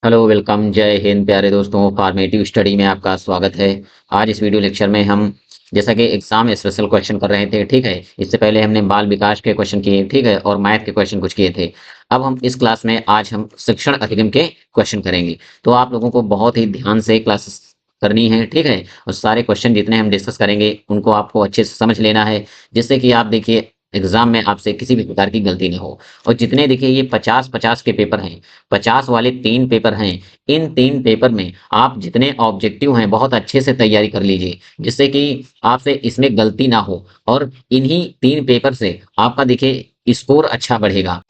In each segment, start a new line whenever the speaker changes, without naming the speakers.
Hello welcome जय हिंद प्यारे दोस्तों फॉर्मेटिव स्टडी में आपका स्वागत है। आज इस वीडियो लेक्चर में हम जैसा कि एग्जाम स्पेशल क्वेश्चन कर रहे थे, ठीक है। इससे पहले हमने बाल विकास के क्वेश्चन किए, ठीक है, और मैथ के क्वेश्चन कुछ किए थे। अब हम इस क्लास में आज हम शिक्षण अधिगम के क्वेश्चन करेंगे। तो आप लोगों को बहुत ही ध्यान से क्लासेस करनी है, ठीक है। और सारे क्वेश्चन जितने हम डिस्कस करेंगे उनको आपको अच्छे से समझ लेना है, जिससे कि आप देखिए एग्जाम में आपसे किसी भी प्रकार की गलती ना हो। और जितने देखिए ये 50-50 के पेपर हैं, 50 वाले 3 पेपर हैं। इन 3 पेपर में आप जितने ऑब्जेक्टिव हैं बहुत अच्छे से तैयारी कर लीजिए, जिससे कि आपसे इसमें गलती ना हो। और इन्हीं 3 पेपर से आपका देखिए स्कोर अच्छा बढ़ेगा।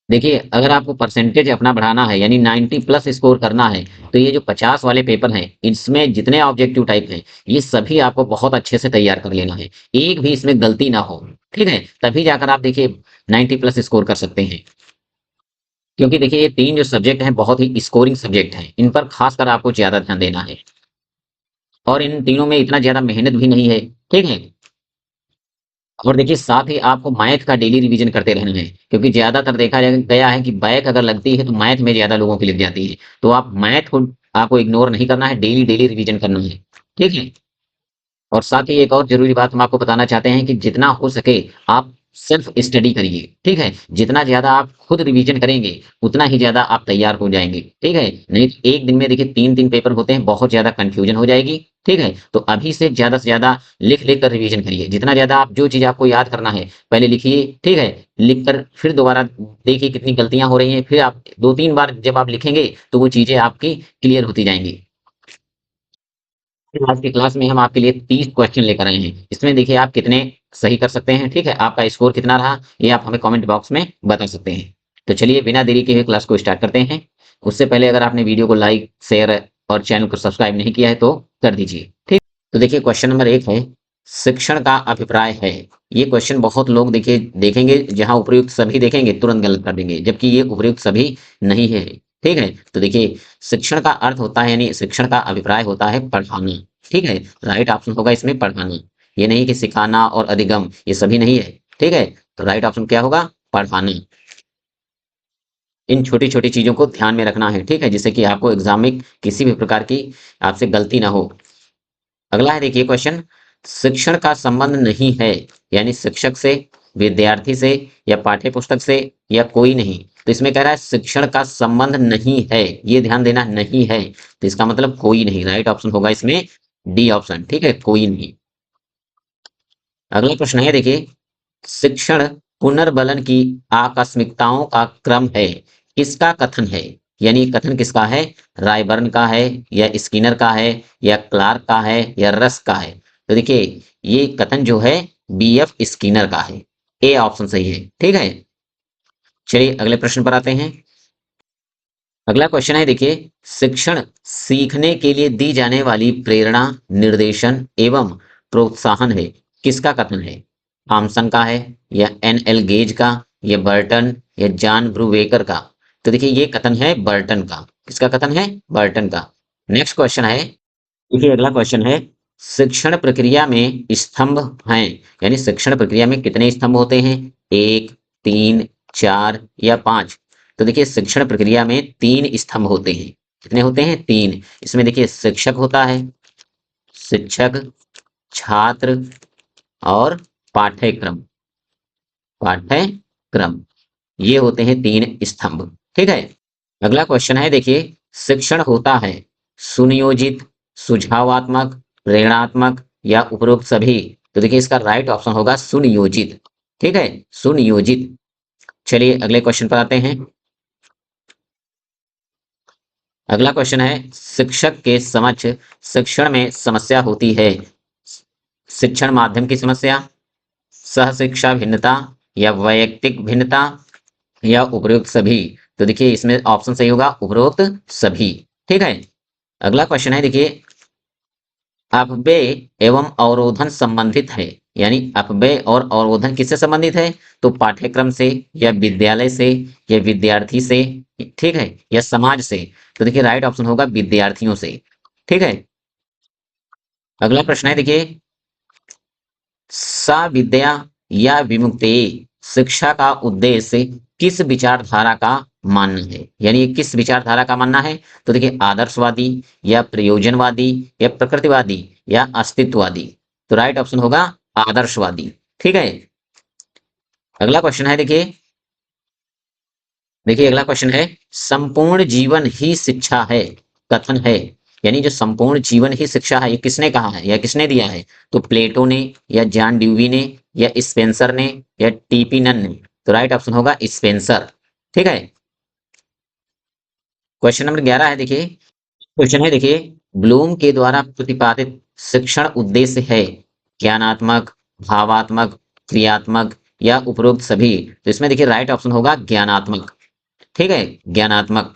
देखिए अगर आपको परसेंटेज अपना बढ़ाना है यानी 90 प्लस स्कोर करना है, तो ये जो 50 वाले पेपर हैं इसमें जितने ऑब्जेक्टिव टाइप हैं ये सभी आपको बहुत अच्छे से तैयार कर लेना है। एक भी इसमें गलती ना हो, ठीक है। तभी जाकर आप देखिए 90 प्लस स्कोर कर सकते हैं। क्योंकि देखिए ये 3 जो सब्जेक्ट हैं बहुत ही स्कोरिंग सब्जेक्ट हैं, इन पर खासकर आपको ज्यादा ध्यान देना है। और इन तीनों में इतना ज्यादा मेहनत भी नहीं है, ठीक है। और देखिए साथ ही आपको मैथ का डेली रिवीजन करते रहना है, क्योंकि ज्यादातर देखा गया है कि बैक अगर लगती है तो मैथ में ज्यादा लोगों की लग जाती है। तो आप मैथ को आपको इग्नोर नहीं करना है, डेली डेली रिवीजन करना है, ठीक है। और साथ ही एक और जरूरी बात हम आपको बताना चाहते हैं कि जितना हो सके आप सेल्फ स्टडी करिए, ठीक है। जितना ज्यादा आप खुद रिवीजन करेंगे उतना ही ज्यादा आप तैयार हो जाएंगे, ठीक है। नहीं तो एक दिन में देखिए 3 3 पेपर होते हैं, बहुत ज्यादा कंफ्यूजन हो जाएगी, ठीक है। तो अभी से ज्यादा लिख लिख कर रिवीजन करिए। जितना ज्यादा आप जो चीज आपको याद करना है पहले लिखिए, ठीक है। लिख कर फिर दोबारा देखिए कितनी गलतियां हो रही हैं, फिर आप 2 3 बार जब आप लिखेंगे तो वो चीजें आपकी क्लियर होती जाएंगी। आज की क्लास में हम आपके लिए 30 क्वेश्चन लेकर आए हैं। इसमें देखिए आप कितने सही कर सकते हैं, ठीक है। आपका स्कोर कितना रहा ये आप हमें कमेंट बॉक्स में बता सकते हैं। तो चलिए बिना देरी के हुए क्लास को स्टार्ट करते हैं। उससे पहले अगर आपने वीडियो को लाइक शेयर और चैनल को सब्सक्राइब नहीं किया है तो कर दीजिए, ठीक। तो देखिए क्वेश्चन नंबर 1 है, शिक्षण का अभिप्राय है। ये क्वेश्चन बहुत लोग देखिए देखेंगे, जहां उपयुक्त सभी देखेंगे तुरंत गलत कर देंगे, जबकि ये उपयुक्त सभी नहीं है, ठीक है। तो देखिए शिक्षण का अर्थ होता है यानी शिक्षण का अभिप्राय होता है पढ़ाना, ठीक है। राइट ऑप्शन होगा इसमें पढ़ाना। ये नहीं कि सिखाना और अधिगम ये सभी नहीं है, ठीक है। तो राइट ऑप्शन क्या होगा? पढ़ाना। इन छोटी छोटी चीजों को ध्यान में रखना है, ठीक है, जिससे कि आपको एग्जाम में किसी भी प्रकार की आपसे गलती ना हो। अगला है देखिए क्वेश्चन, शिक्षण का संबंध नहीं है यानी शिक्षक से, विद्यार्थी से, या पाठ्य पुस्तक से, या कोई नहीं। तो इसमें कह रहा है शिक्षण का संबंध नहीं है, ये ध्यान देना, नहीं है तो इसका मतलब कोई नहीं। राइट ऑप्शन होगा इसमें डी ऑप्शन, ठीक है, कोई नहीं। अगला प्रश्न है देखिए, शिक्षण पुनर्बलन की आकस्मिकताओं का क्रम है, किसका कथन है? यानी कथन किसका है? रायबर्न का है, या स्किनर का है, या क्लार्क का है, या रस का है? तो देखिए ये कथन जो है बीएफ स्किनर का है। ए ऑप्शन सही है, ठीक है। चलिए अगले प्रश्न पर आते हैं। अगला क्वेश्चन है देखिए, शिक्षण सीखने के लिए दी जाने वाली प्रेरणा, निर्देशन एवं प्रोत्साहन है, किसका कथन है? थॉमसन का है, या एन एल गेज का, या बर्टन, या जॉन ब्रूवेकर का? तो देखिए ये कथन है बर्टन का। किसका कथन है? बर्टन का। नेक्स्ट क्वेश्चन है, देखिए अगला क्वेश्चन है, शिक्षण प्रक्रिया में स्तंभ हैं, यानी शिक्षण प्रक्रिया में कितने स्तंभ होते हैं? 1, 3, 4 या 5? तो देखिए शिक्षण प्रक्रिया में 3 स्तंभ होते हैं। कितने होते हैं? 3। इसमें देखिए शिक्षक होता है, शिक्षक, छात्र, और पाठ्यक्रम। पाठ्यक्रम, ये होते हैं 3 स्तंभ, ठीक है। अगला क्वेश्चन है देखिए, शिक्षण होता है सुनियोजित, सुझावात्मक, प्रेरणात्मक, या उपरोक्त सभी? तो देखिए इसका राइट ऑप्शन होगा सुनियोजित, ठीक है, सुनियोजित। चलिए अगले क्वेश्चन पर आते हैं। अगला क्वेश्चन है, शिक्षक के समक्ष शिक्षण में समस्या होती है, शिक्षण माध्यम की समस्या, सह शिक्षा भिन्नता, या वैयक्तिक भिन्नता, या उपरोक्त सभी? तो देखिए इसमें ऑप्शन सही होगा उपरोक्त सभी, ठीक है। अगला क्वेश्चन है देखिए, अपव्यय एवं अवरोधन संबंधित है, यानी अपव्यय और अवरोधन किससे संबंधित है? तो पाठ्यक्रम से, या विद्यालय से, या विद्यार्थी से, ठीक है, या समाज से? तो देखिए राइट ऑप्शन होगा विद्यार्थियों से, ठीक है। अगला प्रश्न है देखिए, सा विद्या या विमुक्ति, शिक्षा का उद्देश्य किस विचारधारा का मानना है, यानी ये किस विचारधारा का मानना है। तो देखिए आदर्शवादी या प्रयोजनवादी या प्रकृतिवादी या अस्तित्ववादी। तो राइट ऑप्शन होगा आदर्शवादी। ठीक है, अगला क्वेश्चन है, देखिए देखिए अगला क्वेश्चन है, संपूर्ण जीवन ही शिक्षा है कथन है, यानी जो संपूर्ण जीवन ही शिक्षा है ये किसने कहा है या किसने दिया है। तो प्लेटो ने या जॉन ड्यूवी ने या स्पेंसर ने या टीपी नन ने। तो राइट ऑप्शन होगा स्पेंसर। ठीक है, क्वेश्चन नंबर 11 है, देखिए क्वेश्चन है, देखिए ब्लूम के द्वारा प्रतिपादित शिक्षण उद्देश्य है ज्ञानात्मक, भावात्मक, क्रियात्मक या उपरोक्त सभी। तो इसमें देखिए राइट ऑप्शन होगा ज्ञानात्मक। ठीक है, ज्ञानात्मक।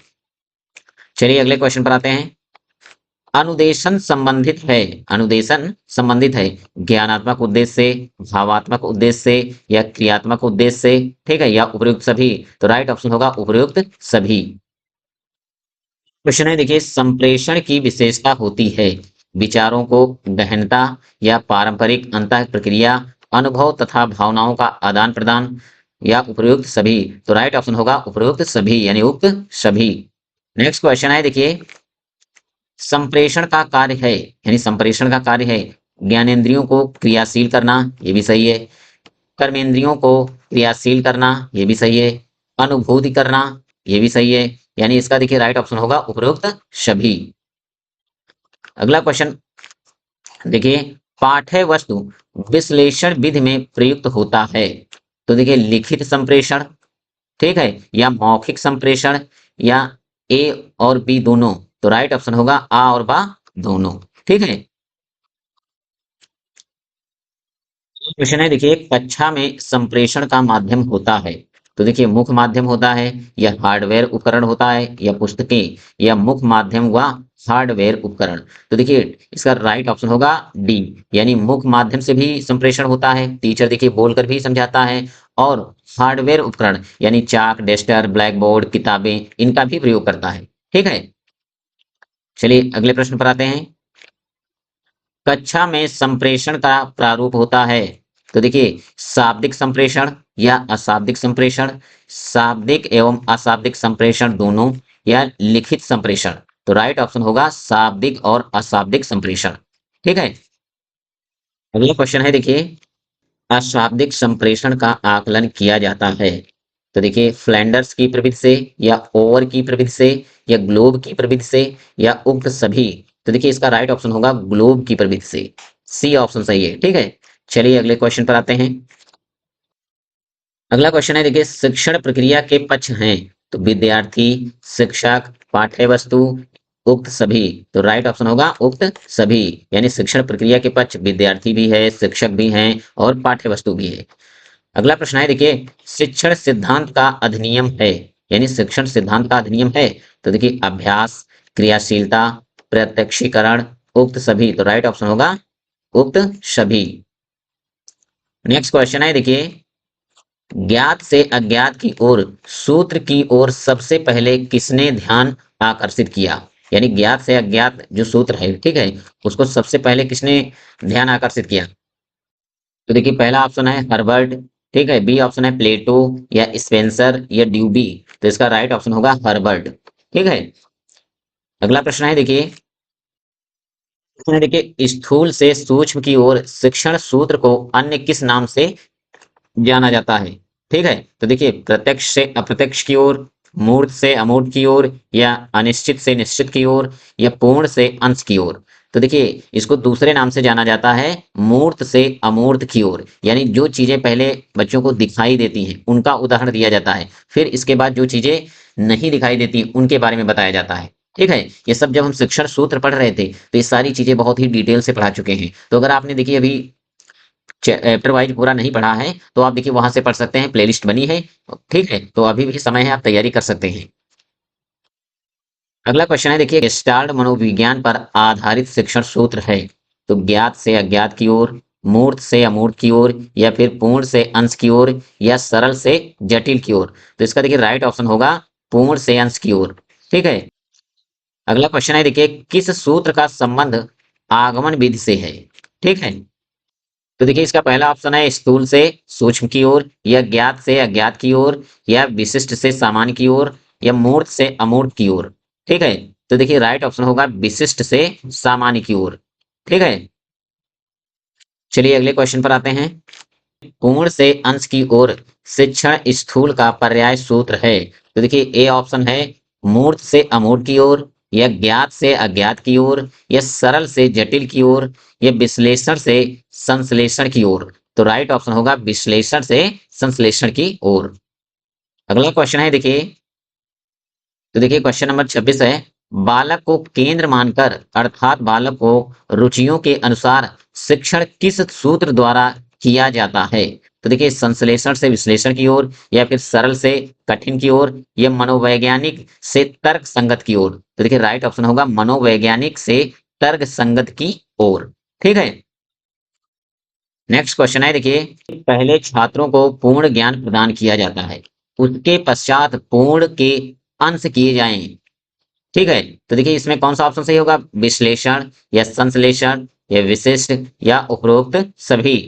चलिए अगले क्वेश्चन पर आते हैं, अनुदेशन संबंधित है, अनुदेशन संबंधित है ज्ञानात्मक उद्देश्य से, भावात्मक उद्देश्य से या क्रियात्मक उद्देश्य से। ठीक है, या उपयुक्त सभी। तो राइट ऑप्शन होगा उपयुक्त सभी। क्वेश्चन है, देखिए संप्रेषण की विशेषता होती है विचारों को गहनता या पारंपरिक अंतः प्रक्रिया, अनुभव तथा भावनाओं का आदान प्रदान या उपयुक्त सभी। तो राइट ऑप्शन होगा उपयुक्त सभी, यानी उक्त सभी। नेक्स्ट क्वेश्चन है, देखिए संप्रेषण का कार्य है, यानी संप्रेषण का कार्य है ज्ञानेंद्रियों को क्रियाशील करना, ये भी सही है। कर्मेंद्रियों को क्रियाशील करना, ये भी सही है। अनुभूति करना, ये भी सही है, यानी इसका देखिए राइट ऑप्शन होगा उपरोक्त सभी। अगला क्वेश्चन देखिए, पाठ्य वस्तु विश्लेषण विधि में प्रयुक्त होता है। तो देखिए लिखित संप्रेषण, ठीक है, या मौखिक संप्रेषण या ए और बी दोनों। तो राइट ऑप्शन होगा आ और बा दोनों। ठीक है, क्वेश्चन है, देखिए कक्षा में संप्रेषण का माध्यम होता है। तो देखिए मुख्य माध्यम होता है या हार्डवेयर उपकरण होता है या पुस्तकें या मुख्य माध्यम व हार्डवेयर उपकरण। तो देखिए इसका राइट ऑप्शन होगा डी, यानी मुख्य माध्यम से भी संप्रेषण होता है, टीचर देखिए बोलकर भी समझाता है, और हार्डवेयर उपकरण यानी चाक, डेस्टर, ब्लैक बोर्ड, किताबें, इनका भी प्रयोग करता है। ठीक है, चलिए अगले प्रश्न पर आते हैं, कक्षा में संप्रेषण का प्रारूप होता है। तो देखिए शाब्दिक संप्रेषण या अशाब्दिक संप्रेषण, शाब्दिक एवं अशाब्दिक संप्रेषण दोनों, या लिखित संप्रेषण। तो राइट ऑप्शन होगा शाब्दिक और अशाब्दिक संप्रेषण। ठीक है, अगला क्वेश्चन है, देखिए अशाब्दिक संप्रेषण का आकलन किया जाता है। तो देखिए फ्लैंडर्स की प्रविधि से या ओवर की प्रविधि से या ग्लोब की प्रविधि से या उक्त सभी। तो देखिए इसका राइट ऑप्शन होगा ग्लोब की प्रविधि से, सी ऑप्शन सही है। ठीक है, चलिए अगले क्वेश्चन पर आते हैं, अगला क्वेश्चन है, देखिए शिक्षण प्रक्रिया के पक्ष हैं। तो विद्यार्थी, शिक्षक, पाठ्य वस्तु, उक्त सभी। तो राइट ऑप्शन होगा उक्त सभी, यानी शिक्षण प्रक्रिया के पक्ष विद्यार्थी भी है, शिक्षक भी हैं और पाठ्य वस्तु भी है। अगला प्रश्न है, देखिए शिक्षण सिद्धांत का अधिनियम है, यानी शिक्षण सिद्धांत का अधिनियम है। तो देखिए अभ्यास, क्रियाशीलता, प्रत्यक्षीकरण, उक्त सभी। तो राइट ऑप्शन होगा उक्त सभी। नेक्स्ट क्वेश्चन है, देखिए ज्ञात से अज्ञात की ओर सूत्र की ओर सबसे पहले किसने ध्यान आकर्षित किया, यानी ज्ञात से अज्ञात जो सूत्र है, ठीक है, उसको सबसे पहले किसने ध्यान आकर्षित किया। तो देखिए पहला ऑप्शन है हर्बर्ट, ठीक है, बी ऑप्शन है प्लेटो या स्पेंसर या ड्यूबी। तो इसका राइट ऑप्शन होगा हर्बर्ट। ठीक है, अगला प्रश्न है, देखिए देखिए स्थूल से सूक्ष्म की ओर शिक्षण सूत्र को अन्य किस नाम से जाना जाता है। ठीक है, तो देखिए प्रत्यक्ष से अप्रत्यक्ष की ओर, मूर्त से अमूर्त की ओर, या अनिश्चित से निश्चित की ओर, या पूर्ण से अंश की ओर। तो देखिए इसको दूसरे नाम से जाना जाता है मूर्त से अमूर्त की ओर, यानी जो चीजें पहले बच्चों को दिखाई देती हैं उनका उदाहरण दिया जाता है, फिर इसके बाद जो चीजें नहीं दिखाई देती उनके बारे में बताया जाता है। ठीक है, ये सब जब हम शिक्षण सूत्र पढ़ रहे थे तो ये सारी चीजें बहुत ही डिटेल से पढ़ा चुके हैं। तो अगर आपने देखिए अभी चैप्टर वाइज पूरा नहीं पढ़ा है तो आप देखिए वहां से पढ़ सकते हैं, प्लेलिस्ट बनी है। ठीक है, तो अभी भी समय है, आप तैयारी कर सकते हैं। अगला क्वेश्चन है, देखिए गेस्टाल्ट मनोविज्ञान पर आधारित शिक्षण सूत्र है। तो ज्ञात से अज्ञात की ओर, मूर्त से अमूर्त की ओर, या फिर पूर्ण से अंश की ओर, या सरल से जटिल की ओर। तो इसका देखिए राइट ऑप्शन होगा पूर्ण से अंश की ओर। ठीक है, अगला क्वेश्चन है, देखिए किस सूत्र का संबंध आगमन विधि से है। ठीक है, तो देखिए इसका पहला ऑप्शन है स्थूल से सूक्ष्म की ओर, या ज्ञात से अज्ञात की ओर, या विशिष्ट से सामान्य की ओर, या मूर्त से अमूर्त की ओर। ठीक है, तो देखिए राइट ऑप्शन होगा विशिष्ट से सामान्य की ओर। ठीक है, चलिए अगले क्वेश्चन पर आते हैं। पूर्ण से अंश की ओर शिक्षण स्थूल का पर्याय सूत्र है। तो देखिए ए ऑप्शन है मूर्त से अमूर्त की ओर, या ज्ञात से अज्ञात की ओर, या सरल से जटिल की ओर, या विश्लेषण से संश्लेषण की ओर। तो राइट ऑप्शन होगा विश्लेषण से संश्लेषण की ओर। अगला क्वेश्चन है देखिए, तो देखिए क्वेश्चन नंबर 26 है। बालक को केंद्र मानकर अर्थात बालक को रुचियों के अनुसार शिक्षण किस सूत्र द्वारा किया जाता है। तो देखिए संश्लेषण से विश्लेषण की ओर, या फिर सरल से कठिन की ओर, या मनोवैज्ञानिक से तर्क संगत की ओर। तो देखिए राइट ऑप्शन होगा मनोवैज्ञानिक से तर्क संगत की ओर। ठीक है, नेक्स्ट क्वेश्चन है देखिए, पहले छात्रों को पूर्ण ज्ञान प्रदान किया जाता है, उसके पश्चात पूर्ण के अंश किए जाएं। ठीक है, तो देखिए इसमें कौन सा ऑप्शन सही होगा, विश्लेषण, या संश्लेषण, या विशिष्ट, या उपरोक्त सभी।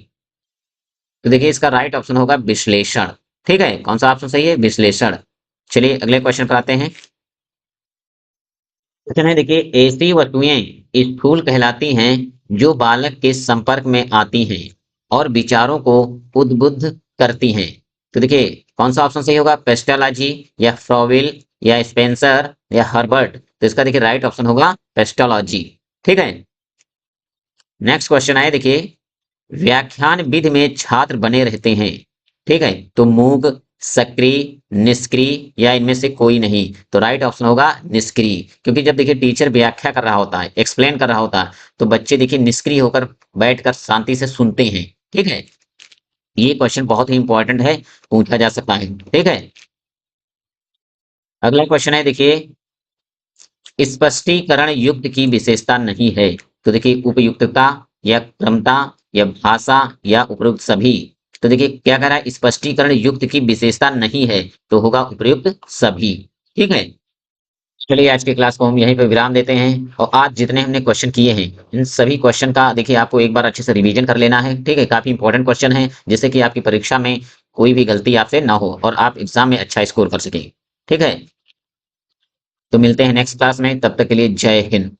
तो देखिए इसका राइट ऑप्शन होगा विश्लेषण। ठीक है, कौन सा ऑप्शन सही है, विश्लेषण। चलिए अगले क्वेश्चन पर आते हैं। क्वेश्चन है देखिए, ऐसी वस्तुएं स्थूल कहलाती हैं जो बालक के संपर्क में आती हैं और विचारों को उद्बुद्ध करती हैं। तो देखिए कौन सा ऑप्शन सही होगा, पेस्टोलॉजी, या फ्रॉविल, या स्पेंसर, या हर्बर्ट। तो इसका देखिए राइट ऑप्शन होगा पेस्टोलॉजी। ठीक है, नेक्स्ट क्वेश्चन है देखिए, व्याख्यान विधि में छात्र बने रहते हैं। ठीक है, तो मूक, सक्रिय, निष्क्रिय, या इनमें से कोई नहीं। तो राइट ऑप्शन होगा निष्क्रिय, क्योंकि जब देखिए टीचर व्याख्या कर रहा होता है, एक्सप्लेन कर रहा होता है, तो बच्चे देखिए निष्क्रिय होकर बैठकर शांति से सुनते हैं। ठीक है, ये क्वेश्चन बहुत ही इंपॉर्टेंट है, पूछा जा सकता है। ठीक है, अगला क्वेश्चन है देखिए, स्पष्टीकरण युक्त की विशेषता नहीं है। तो देखिए उपयुक्तता, या क्रमता, या भाषा, या उपयुक्त सभी। तो देखिए क्या कह रहा है, स्पष्टीकरण युक्त की विशेषता नहीं है, तो होगा उपयुक्त सभी। ठीक है, चलिए आज की क्लास को हम यहीं पर विराम देते हैं, और आज जितने हमने क्वेश्चन किए हैं इन सभी क्वेश्चन का देखिए आपको एक बार अच्छे से रिवीजन कर लेना है। ठीक है, काफी इंपॉर्टेंट क्वेश्चन है, जिससे कि आपकी परीक्षा में कोई भी गलती आपसे ना हो और आप एग्जाम में अच्छा स्कोर कर सकें। ठीक है, तो मिलते हैं नेक्स्ट क्लास में, तब तक के लिए जय हिंद।